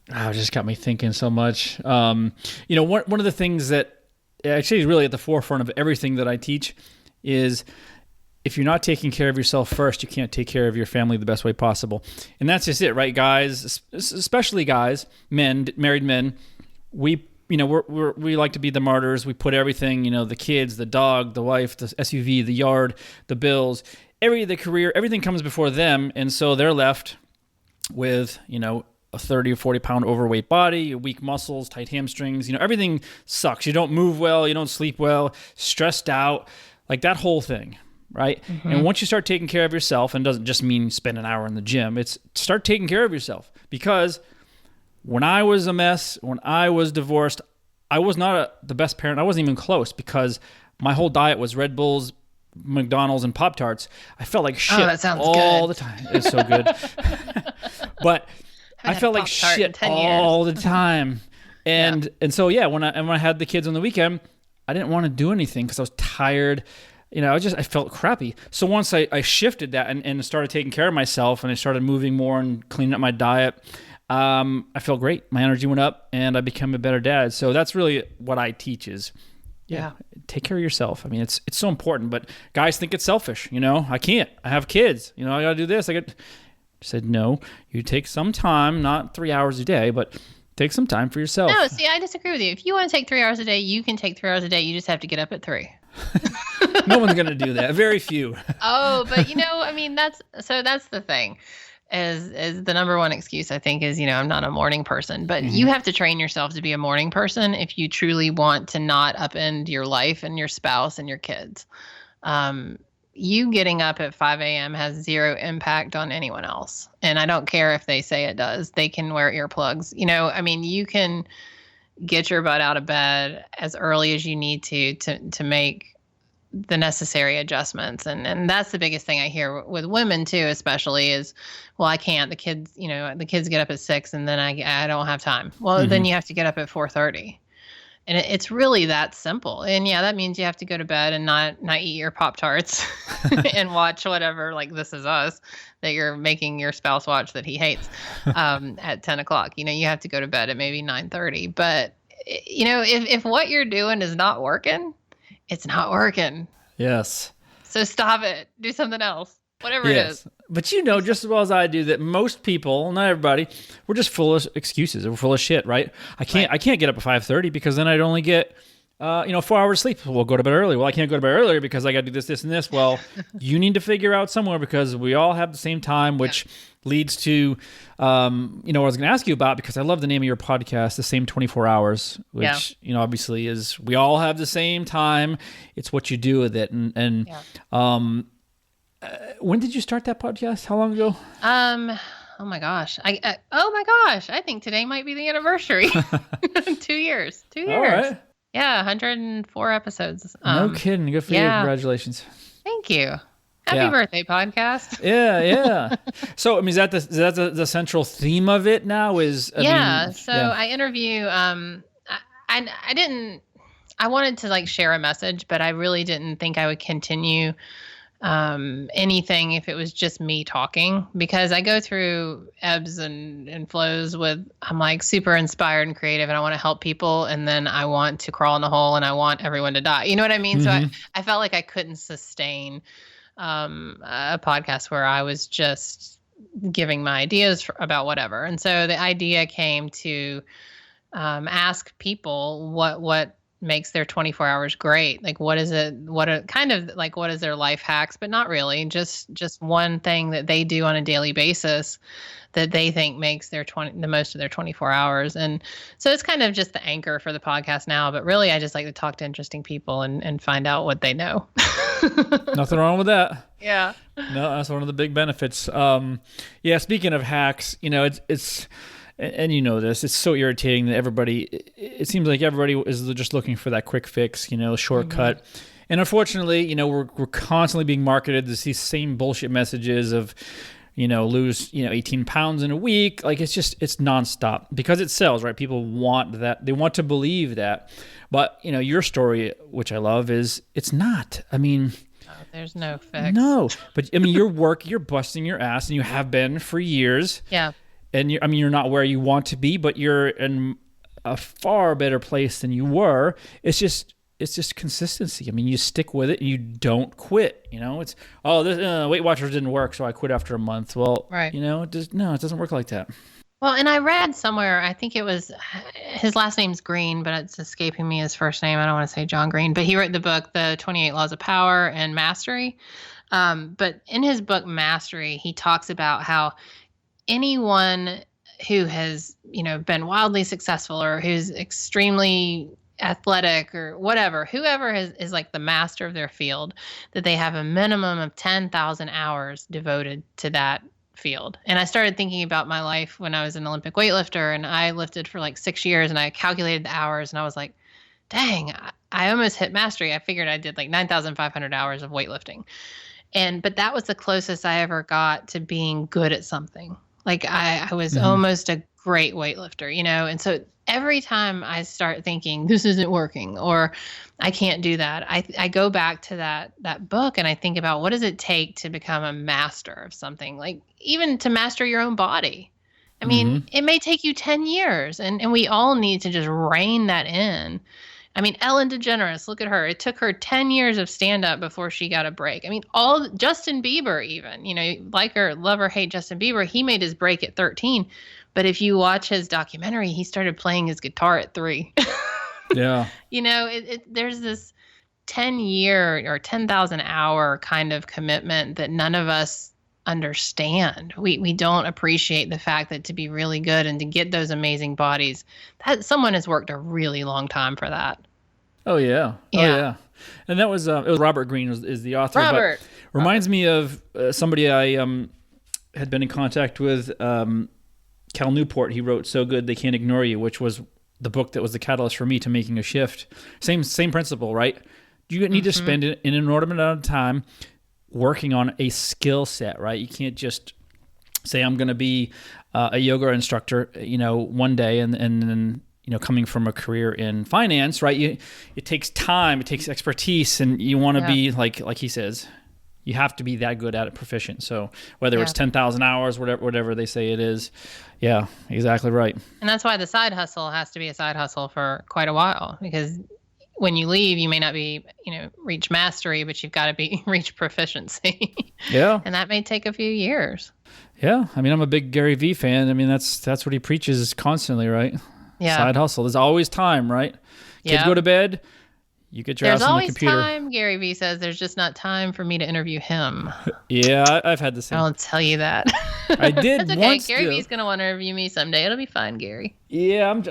It just got me thinking so much. One of the things that actually is really at the forefront of everything that I teach is if you're not taking care of yourself first, you can't take care of your family the best way possible. And that's just it, right, guys? Especially guys, men, married men, we like to be the martyrs. We put everything, the kids, the dog, the wife, the SUV, the yard, the bills, the career, everything comes before them. And so they're left with, a 30 or 40 pound overweight body, weak muscles, tight hamstrings, everything sucks. You don't move well, you don't sleep well, stressed out, like that whole thing. Right. Mm-hmm. And once you start taking care of yourself, and it doesn't just mean spend an hour in the gym, it's start taking care of yourself. Because when I was a mess, when I was divorced, I was not the best parent. I wasn't even close because my whole diet was Red Bulls, McDonald's, and Pop-Tarts. I felt like shit all the time. It's so good. But I felt like shit all the time. And so, when I had the kids on the weekend, I didn't want to do anything because I was tired. I felt crappy. So once I shifted that and started taking care of myself and I started moving more and cleaning up my diet, I felt great. My energy went up and I became a better dad. So that's really what I teach is, take care of yourself. I mean, it's so important, but guys think it's selfish. I can't, I have kids, I got to do this. I said, no, you take some time, not 3 hours a day, but take some time for yourself.
No, see, I disagree with you. If you want to take 3 hours a day, you can take 3 hours a day. You just have to get up at 3.
No one's going to do that. Very few.
Oh, but that's the thing. Is the number one excuse, I think, is, I'm not a morning person. But you have to train yourself to be a morning person if you truly want to not upend your life and your spouse and your kids. You getting up at 5 a.m. has zero impact on anyone else. And I don't care if they say it does. They can wear earplugs. You can get your butt out of bed as early as you need to make the necessary adjustments. And that's the biggest thing I hear with women too, especially is, well, I can't, the kids get up at 6 and then I don't have time. Well, then you have to get up at 4:30. And it's really that simple. And that means you have to go to bed and not eat your Pop-Tarts and watch whatever, like This Is Us, that you're making your spouse watch that he hates at 10 o'clock. You have to go to bed at maybe 9:30. But, if what you're doing is not working, it's not working.
Yes.
So stop it. Do something else. Whatever it is.
But just as well as I do that most people, not everybody, we're just full of excuses. We're full of shit, right? I can't get up at 5:30 because then I'd only get 4 hours sleep. We'll go to bed early. Well, I can't go to bed earlier because I got to do this, and this. Well, you need to figure out somewhere because we all have the same time, which leads to, what I was going to ask you about, because I love the name of your podcast, The Same 24 Hours, which, obviously is, we all have the same time. It's what you do with it. When did you start that podcast? How long ago?
Oh my gosh. I think today might be the anniversary. 2 years. 2 years.
All right.
Yeah. 104 episodes.
No kidding. Good for you. Congratulations.
Thank you. Happy birthday, podcast.
Yeah. So, is that the central theme of it now? I interview,
I wanted to share a message, but I really didn't think I would continue anything if it was just me talking, because I go through ebbs and flows with, I'm like super inspired and creative and I want to help people. And then I want to crawl in the hole and I want everyone to die. You know what I mean?
Mm-hmm.
So I felt like I couldn't sustain a podcast where I was just giving my ideas about whatever. And so the idea came to ask people what makes their 24 hours great. Like, what is it? What is their life hacks, but not really, just one thing that they do on a daily basis that they think makes the most of their 24 hours. And so it's kind of just the anchor for the podcast now, but really I just like to talk to interesting people and find out what they know.
Nothing wrong with that.
Yeah.
No, that's one of the big benefits. Yeah. Speaking of hacks, it's, and you know this, it's so irritating that it seems like everybody is just looking for that quick fix, shortcut. Mm-hmm. And unfortunately, we're constantly being marketed these same bullshit messages of, lose, 18 pounds in a week. Like it's nonstop because it sells, right? People want that. They want to believe that. But, your story, which I love, is it's not. I mean,
there's no fix.
No, but I mean, you're busting your ass and you have been for years.
Yeah.
And you're not where you want to be, but you're in a far better place than you were. It's just consistency. I mean, you stick with it and you don't quit. It's this Weight Watchers didn't work, so I quit after a month. Well, right. It doesn't work like that.
Well, and I read somewhere, I think it was his last name's Green, but it's escaping me his first name. I don't want to say John Green, but he wrote the book, The 28 Laws of Power and Mastery. But in his book, Mastery, he talks about how anyone who has, been wildly successful or who's extremely athletic or whatever, whoever is like the master of their field, that they have a minimum of 10,000 hours devoted to that field. And I started thinking about my life when I was an Olympic weightlifter, and I lifted for like 6 years, and I calculated the hours, and I was like, dang, I almost hit mastery. I figured I did like 9,500 hours of weightlifting. But that was the closest I ever got to being good at something. Like I was almost a great weightlifter, and so every time I start thinking this isn't working or I can't do that, I go back to that book and I think about what does it take to become a master of something, like even to master your own body. I mean, it may take you 10 years and we all need to just rein that in. I mean, Ellen DeGeneres, look at her. It took her 10 years of stand-up before she got a break. I mean, Justin Bieber even, like or love or hate Justin Bieber, he made his break at 13. But if you watch his documentary, he started playing his guitar at 3.
Yeah.
There's this 10-year or 10,000 hour kind of commitment that none of us understand. We don't appreciate the fact that to be really good and to get those amazing bodies, that someone has worked a really long time for that.
Oh yeah.
Yeah.
Oh yeah. And that was it was Robert Greene is the author.
Robert.
But reminds me of somebody I had been in contact with, Cal Newport. He wrote So Good They Can't Ignore You, which was the book that was the catalyst for me to making a shift. Same principle, right? You need to spend an inordinate amount of time working on a skill set, right? You can't just say, I'm going to be a yoga instructor, one day and then, coming from a career in finance, right? It takes time, it takes expertise, and you want to be like he says, you have to be that good at it, proficient. So whether it's 10,000 hours, whatever they say it is. Yeah, exactly right.
And that's why the side hustle has to be a side hustle for quite a while, because when you leave, you may not be, reach mastery, but you've got to reach proficiency.
Yeah.
And that may take a few years.
Yeah. I mean, I'm a big Gary Vee fan. I mean, that's what he preaches constantly, right?
Yeah.
Side hustle. There's always time, right? Kids go to bed. You get your ass on the computer.
There's always time, Gary Vee says. There's just not time for me to interview him.
Yeah, I've had the same.
I'll tell you that.
I did
That's okay.
once.
Gary Vee's going to want to interview me someday. It'll be fine, Gary.
Yeah, I've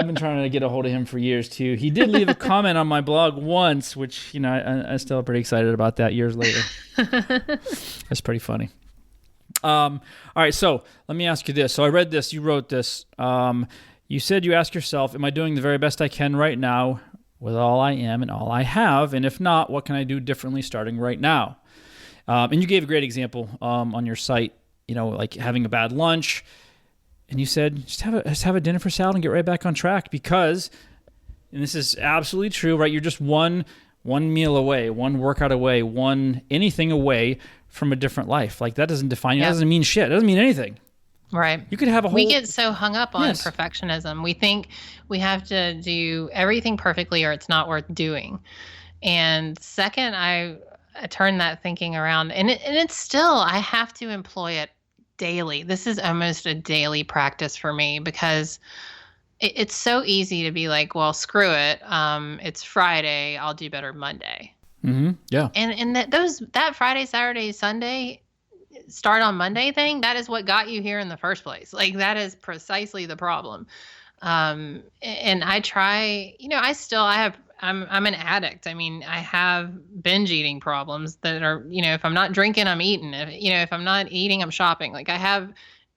been trying to get a hold of him for years too. He did leave a comment on my blog once, which I'm still pretty excited about that years later. That's pretty funny. All right, so let me ask you this. So I read this. You wrote this. You said you ask yourself, am I doing the very best I can right now with all I am and all I have? And if not, what can I do differently starting right now? And you gave a great example on your site, like having a bad lunch. And you said, just have a dinner for salad and get right back on track because, and this is absolutely true, right? You're just one one meal away, one workout away, one anything away from a different life. Like that doesn't define you. That doesn't mean shit. It doesn't mean anything.
Right.
You could have a whole...
We get so hung up on perfectionism. We think we have to do everything perfectly or it's not worth doing. And second, I turned that thinking around, and it's still, I have to employ it daily. This is almost a daily practice for me because it's so easy to be like, well, screw it. It's Friday. I'll do better Monday.
Mm-hmm. Yeah.
And that Friday, Saturday, Sunday, start on Monday thing, that is what got you here in the first place. Like that is precisely the problem. And I try, I'm an addict. I mean, I have binge eating problems that are, if I'm not drinking, I'm eating. If I'm not eating, I'm shopping. Like I have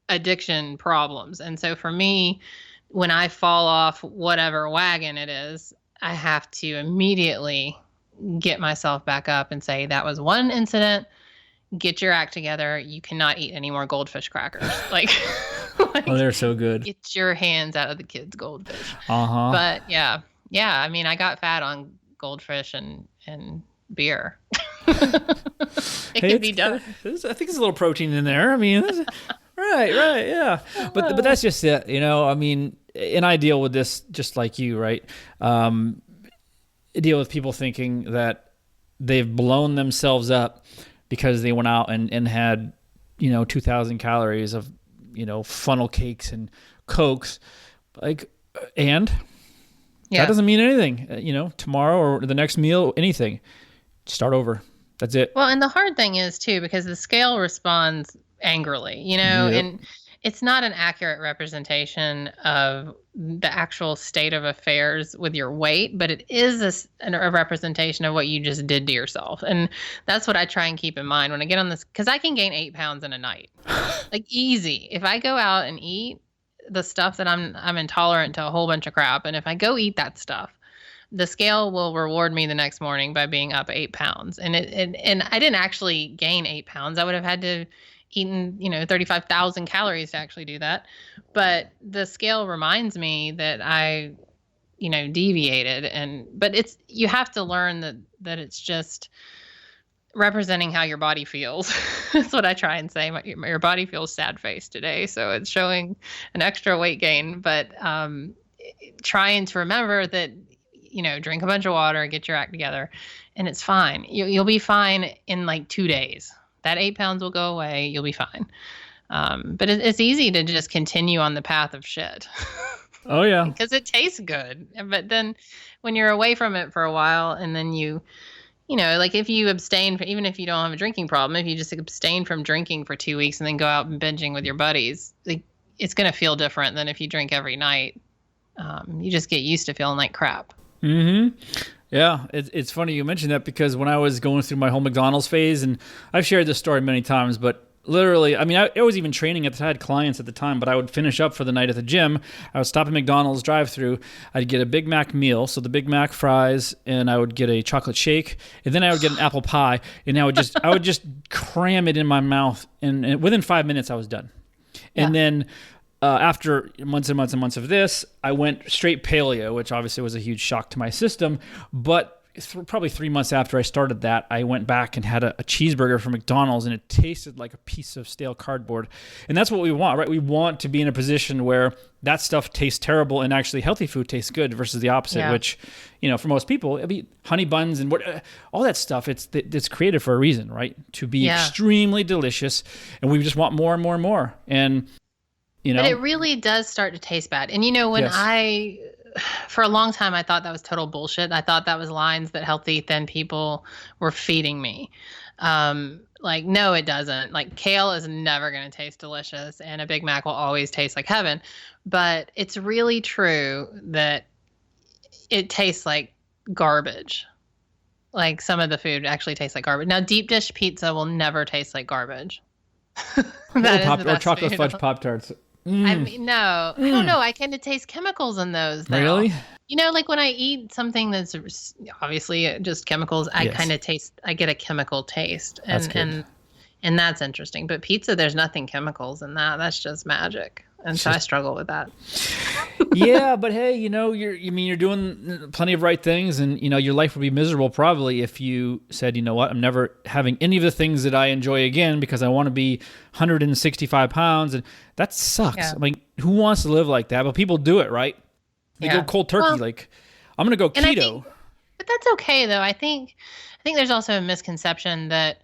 addiction problems. And so for me, when I fall off whatever wagon it is, I have to immediately get myself back up and say, that was one incident. Get your act together. You cannot eat any more goldfish crackers. Like
oh, they're so good.
Get your hands out of the kids' goldfish.
Uh-huh.
But yeah. I mean, I got fat on goldfish and beer. It can be done.
I think there's a little protein in there. I mean, right, yeah. But that's just it. I mean, and I deal with this just like you, right? I deal with people thinking that they've blown themselves up because they went out and had, 2,000 calories of, funnel cakes and Cokes. Like, and that doesn't mean anything. Tomorrow or the next meal, anything. Start over. That's it.
Well, and the hard thing is, too, because the scale responds angrily, and it's not an accurate representation of the actual state of affairs with your weight, but it is a representation of what you just did to yourself. And that's what I try and keep in mind when I get on this, because I can gain 8 pounds in a night. Like easy. If I go out and eat the stuff that I'm intolerant to a whole bunch of crap, and if I go eat that stuff, the scale will reward me the next morning by being up 8 pounds. And I didn't actually gain 8 pounds. I would have had to eaten, 35,000 calories to actually do that. But the scale reminds me that I, deviated. But you have to learn that it's just representing how your body feels. That's what I try and say. Your body feels sad face today. So it's showing an extra weight gain, but trying to remember that, drink a bunch of water, get your act together, and it's fine. You'll be fine in like 2 days. That 8 pounds will go away. You'll be fine. But it's easy to just continue on the path of shit.
Oh, yeah.
Because it tastes good. But then when you're away from it for a while and then like if you abstain, even if you don't have a drinking problem, if you just abstain from drinking for 2 weeks and then go out and binging with your buddies, it's going to feel different than if you drink every night. You just get used to feeling like crap.
Mm-hmm. Yeah, it's funny you mentioned that because when I was going through my whole McDonald's phase, and I've shared this story many times, but literally, I mean, I was even training I had clients at the time, but I would finish up for the night at the gym. I would stop at McDonald's drive-thru. I'd get a Big Mac meal, so the Big Mac fries, and I would get a chocolate shake, and then I would get an apple pie, and I would just cram it in my mouth, and within 5 minutes I was done. Yeah. And then after months and months and months of this, I went straight paleo, which obviously was a huge shock to my system. But probably 3 months after I started that, I went back and had a cheeseburger from McDonald's, and it tasted like a piece of stale cardboard. And that's what we want, right? We want to be in a position where that stuff tastes terrible and actually healthy food tastes good versus the opposite, which, for most people, it'd be honey buns and all that stuff. It's created for a reason, right? To be extremely delicious, and we just want more and more and more. And but
it really does start to taste bad. And for a long time, I thought that was total bullshit. I thought that was lines that healthy, thin people were feeding me. Like, no, it doesn't. Like, kale is never going to taste delicious, and a Big Mac will always taste like heaven. But it's really true that it tastes like garbage. Like, some of the food actually tastes like garbage. Now, deep dish pizza will never taste like garbage.
Or chocolate fudge Pop-Tarts.
I mean, no, I don't know. I kind of taste chemicals in those now.
Really?
Like when I eat something that's obviously just chemicals, I kind of I get a chemical taste. And that's interesting. But pizza, there's nothing chemicals in that. That's just magic. And so I struggle with that.
Yeah, but hey, you're doing plenty of right things, and your life would be miserable probably if you said, you know what, I'm never having any of the things that I enjoy again because I want to be 165 pounds, and that sucks.
Yeah.
I mean, who wants to live like that? But people do it, right? They
Yeah.
go cold turkey,
Well,
like I'm gonna go
and I
keto.
think, but that's okay though. I think there's also a misconception that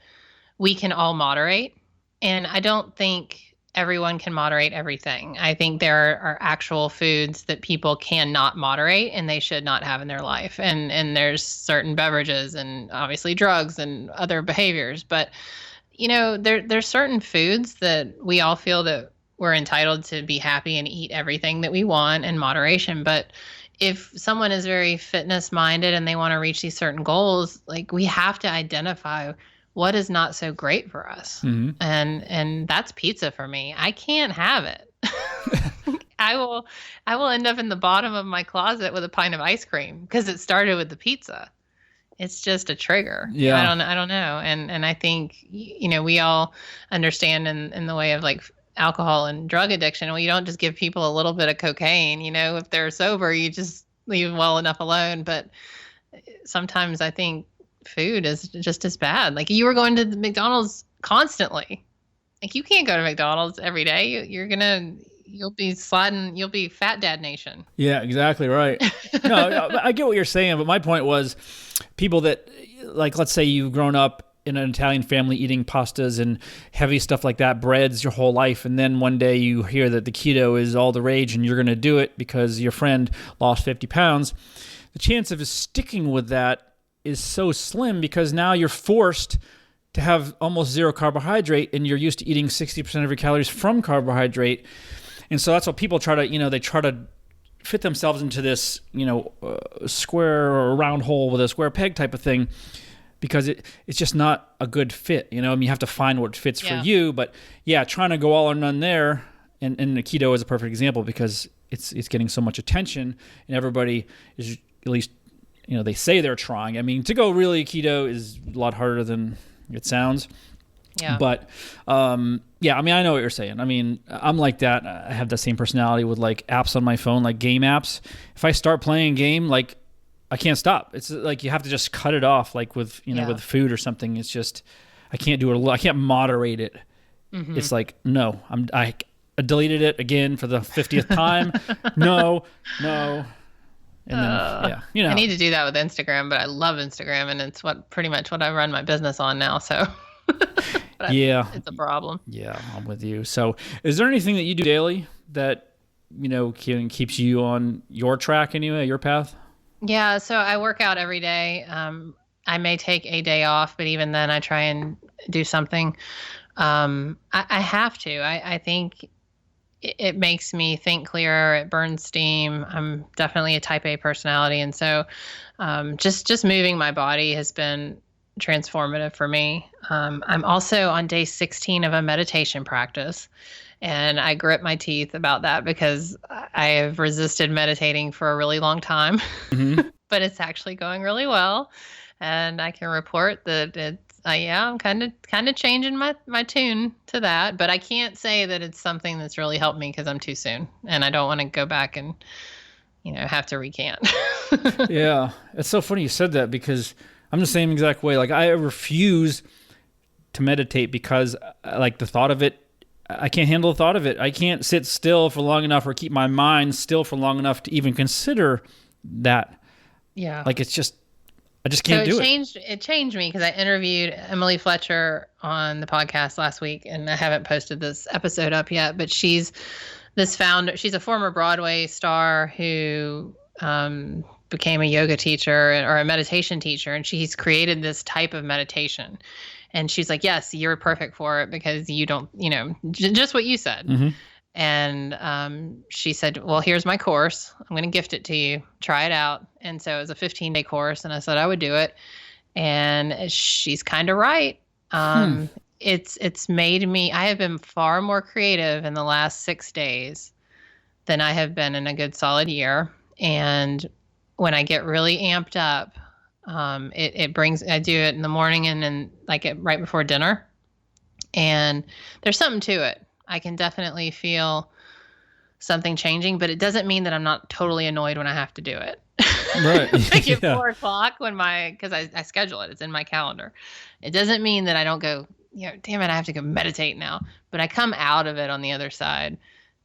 we can all moderate, and I don't think everyone can moderate everything. I think there are actual foods that people cannot moderate and they should not have in their life. And there's certain beverages and obviously drugs and other behaviors, but there's certain foods that we all feel that we're entitled to be happy and eat everything that we want in moderation. But if someone is very fitness minded and they want to reach these certain goals, like we have to identify what is not so great for us.
Mm-hmm.
And that's pizza for me. I can't have it. I will end up in the bottom of my closet with a pint of ice cream because it started with the pizza. It's just a trigger.
Yeah.
I don't know. And I think, we all understand in the way of like alcohol and drug addiction. Well, you don't just give people a little bit of cocaine, if they're sober, you just leave them well enough alone. But sometimes I think food is just as bad. Like you were going to the McDonald's constantly. Like you can't go to McDonald's every day. You'll be sliding. You'll be fat dad nation.
Yeah, exactly right. No, I get what you're saying, but my point was people that, like, let's say you've grown up in an Italian family eating pastas and heavy stuff like that, breads your whole life, and then one day you hear that the keto is all the rage and you're going to do it because your friend lost 50 pounds. The chance of sticking with that is so slim because now you're forced to have almost zero carbohydrate and you're used to eating 60% of your calories from carbohydrate. And so that's what people try to, they try to fit themselves into this, square or round hole with a square peg type of thing because it's just not a good fit. You have to find what fits for you. But yeah, trying to go all or none there, and the keto is a perfect example because it's getting so much attention and everybody is at least, they say they're trying. I mean, to go really keto is a lot harder than it sounds.
Yeah.
But, I mean, I know what you're saying. I mean, I'm like that. I have the same personality with like apps on my phone, like game apps. If I start playing a game, like I can't stop. It's like you have to just cut it off, like with, with food or something. It's just, I can't do it. I can't moderate it. Mm-hmm. It's like, no, I deleted it again for the 50th time. No. And then,
I need to do that with Instagram, but I love Instagram, and it's pretty much what I run my business on now. So, it's a problem.
Yeah, I'm with you. So, is there anything that you do daily that keeps you on your track anyway, your path?
Yeah, so I work out every day. I may take a day off, but even then, I try and do something. I have to. I think it makes me think clearer. It burns steam. I'm definitely a type A personality. And so just moving my body has been transformative for me. I'm also on day 16 of a meditation practice. And I grit my teeth about that because I have resisted meditating for a really long time. Mm-hmm. But it's actually going really well. And I can report that I'm kind of changing my tune to that, but I can't say that it's something that's really helped me because I'm too soon, and I don't want to go back and have to recant.
Yeah, it's so funny you said that because I'm the same exact way. Like I refuse to meditate because like the thought of it, I can't handle the thought of it. I can't sit still for long enough or keep my mind still for long enough to even consider that.
Yeah,
like it's just. I just can't do it.
It changed me because I interviewed Emily Fletcher on the podcast last week, and I haven't posted this episode up yet, but she's this founder. She's a former Broadway star who became a yoga teacher or a meditation teacher, and she's created this type of meditation. And she's like, yes, you're perfect for it because you don't, just what you said. Mm-hmm. And she said, well, here's my course. I'm going to gift it to you. Try it out. And so it was a 15-day course. And I said I would do it. And she's kind of right. It's made me, I have been far more creative in the last 6 days than I have been in a good solid year. And when I get really amped up, it brings, I do it in the morning and then right before dinner. And there's something to it. I can definitely feel something changing, but it doesn't mean that I'm not totally annoyed when I have to do it.
Right.
Like at 4:00 because I schedule it, it's in my calendar. It doesn't mean that I don't go, damn it, I have to go meditate now, but I come out of it on the other side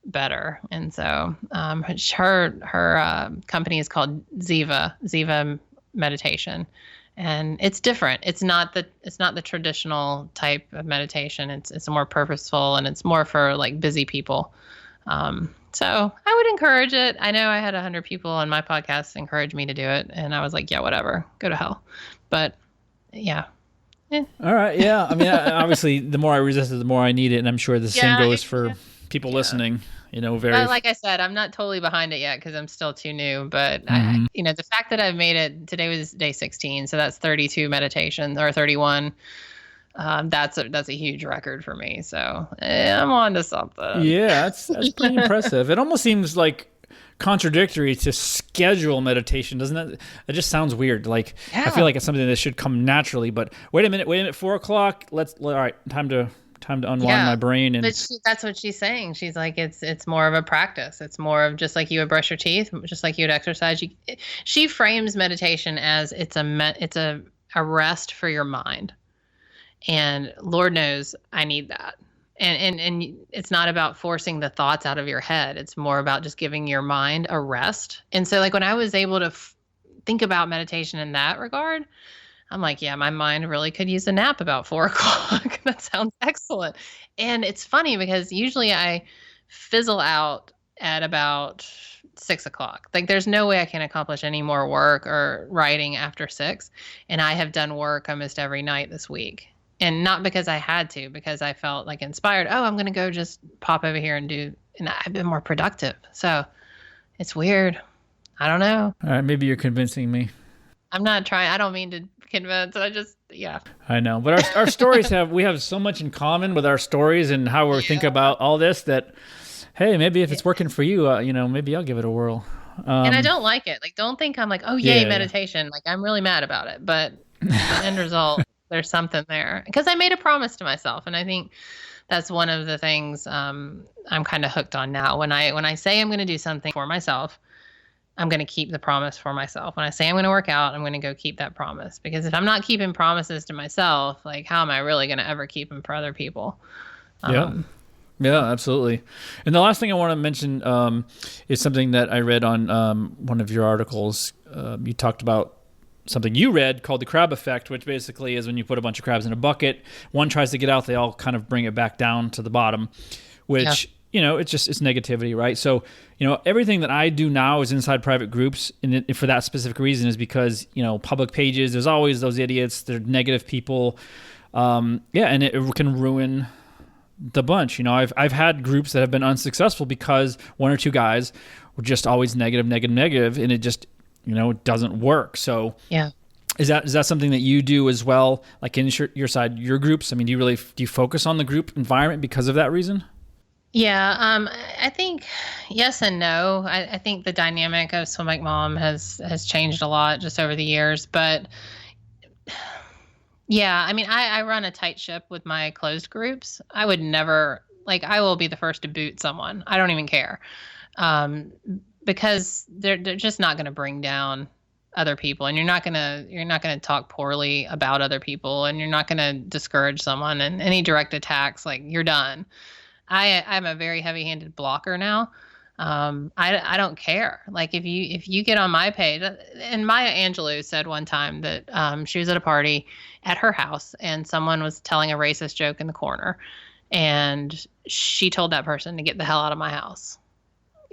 better. And so, her company is called Ziva Meditation, and it's different. It's not the traditional type of meditation. It's more purposeful, and it's more for like busy people. So I would encourage it. I know I had 100 people on my podcast encourage me to do it, and I was like, yeah, whatever, go to hell. But yeah.
All right. Yeah. I mean, obviously, the more I resist it, the more I need it, and I'm sure the same goes for people listening.
Like I said, I'm not totally behind it yet because I'm still too new. But the fact that I've made it, today was day 16, so that's 32 meditations or 31. That's a huge record for me. So I'm on to something.
Yeah, that's pretty impressive. It almost seems like contradictory to schedule meditation, doesn't it? It just sounds weird. Like, I feel like it's something that should come naturally. But wait a minute, 4:00. All right, time to unwind my brain. And
but that's what she's saying. She's like, it's more of a practice. It's more of just like you would brush your teeth, just like you would exercise. She frames meditation as it's a rest for your mind. And Lord knows I need that. And it's not about forcing the thoughts out of your head. It's more about just giving your mind a rest. And so like when I was able to think about meditation in that regard, I'm like, yeah, my mind really could use a nap about 4:00. That sounds excellent. And it's funny because usually I fizzle out at about 6:00. Like there's no way I can accomplish any more work or writing after 6. And I have done work almost every night this week. And not because I had to, because I felt like inspired. Oh, I'm going to go just pop over here and I've been more productive. So it's weird. I don't know.
All right. Maybe you're convincing me.
I'm not trying. I don't mean to convince.
I know. But our stories we have so much in common with our stories and how we think about all this that, hey, maybe if it's working for you, maybe I'll give it a whirl.
And I don't like it. Like, don't think I'm like, oh, yay, meditation. Like, I'm really mad about it. But the end result, there's something there. Because I made a promise to myself. And I think that's one of the things I'm kind of hooked on now. When I say I'm going to do something for myself, I'm going to keep the promise for myself. When I say I'm going to work out, I'm going to go keep that promise. Because if I'm not keeping promises to myself, like, how am I really going to ever keep them for other people?
Yeah, absolutely. And the last thing I want to mention is something that I read on one of your articles. You talked about something you read called the crab effect, which basically is when you put a bunch of crabs in a bucket, one tries to get out, they all kind of bring it back down to the bottom, which, it's negativity, right? So, everything that I do now is inside private groups. And for that specific reason is because, public pages, there's always those idiots, they're negative people. And it can ruin the bunch. I've had groups that have been unsuccessful because one or two guys were just always negative, and it just, it doesn't work. So
yeah.
Is that something that you do as well? Like in your groups? I mean, do you focus on the group environment because of that reason?
Yeah. I think yes and no. I think the dynamic of Swim Like Mom has changed a lot just over the years, but yeah, I mean, I run a tight ship with my closed groups. I would never, I will be the first to boot someone. I don't even care. Because they're just not going to bring down other people, and you're not going to talk poorly about other people, and you're not going to discourage someone, and any direct attacks, like, you're done. I'm a very heavy-handed blocker now. I don't care. Like if you get on my page, and Maya Angelou said one time that she was at a party at her house and someone was telling a racist joke in the corner, and she told that person to get the hell out of my house.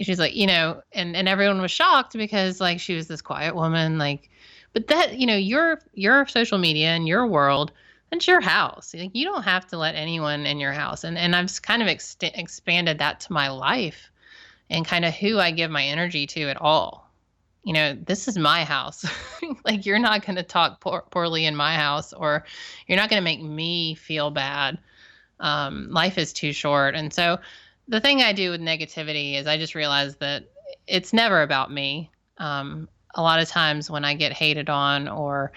She's like, and everyone was shocked because like she was this quiet woman, like, but that, your social media and your world, it's your house. Like, you don't have to let anyone in your house. And I've kind of expanded that to my life and kind of who I give my energy to at all. This is my house. Like, you're not going to talk poorly in my house, or you're not going to make me feel bad. Life is too short. And so the thing I do with negativity is I just realize that it's never about me. A lot of times when I get hated on or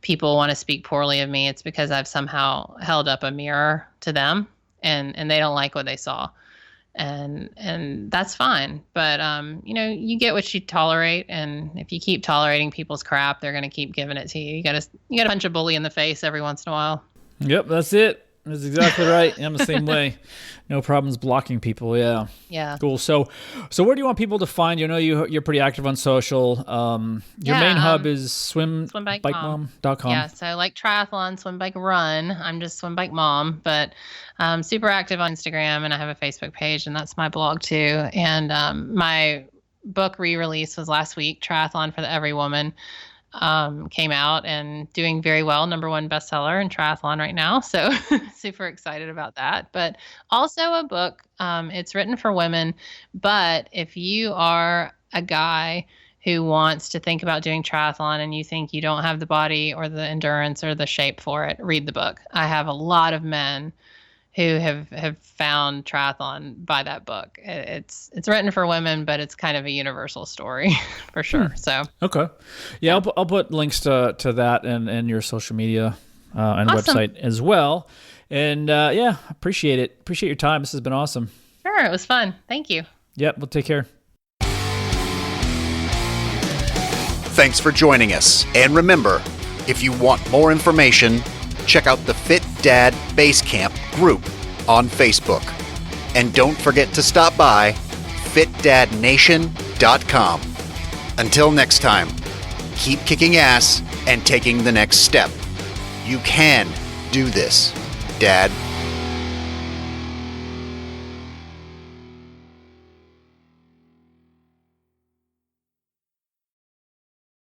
people want to speak poorly of me, it's because I've somehow held up a mirror to them and they don't like what they saw. and that's fine. But you get what you tolerate, and if you keep tolerating people's crap, they're going to keep giving it to you. You got to punch a bully in the face every once in a while.
Yep, that's it. That's exactly right. I'm the same way. No problems blocking people. Yeah.
Yeah.
Cool. So where do you want people to find you? I know you're pretty active on social. Your main hub is swimbikemom.com.
Yeah. So like triathlon, swim, bike, run. I'm just swim, bike, mom, but super active on Instagram, and I have a Facebook page, and that's my blog too. And my book re-release was last week, Triathlon for the Every Woman. Came out and doing very well, #1 bestseller in triathlon right now. So super excited about that. But also a book. It's written for women, but if you are a guy who wants to think about doing triathlon and you think you don't have the body or the endurance or the shape for it, read the book. I have a lot of men who have found triathlon by that book. It's written for women, but it's kind of a universal story for sure. So
okay, yeah. I'll put links to that and your social media and
awesome.
website as well. And appreciate it. Appreciate your time. This has been awesome.
Sure, it was fun. Thank you.
Yep. We'll take care.
Thanks for joining us. And remember, if you want more information, check out the Fit Dad Basecamp group on Facebook. And don't forget to stop by fitdadnation.com. Until next time, keep kicking ass and taking the next step. You can do this, Dad.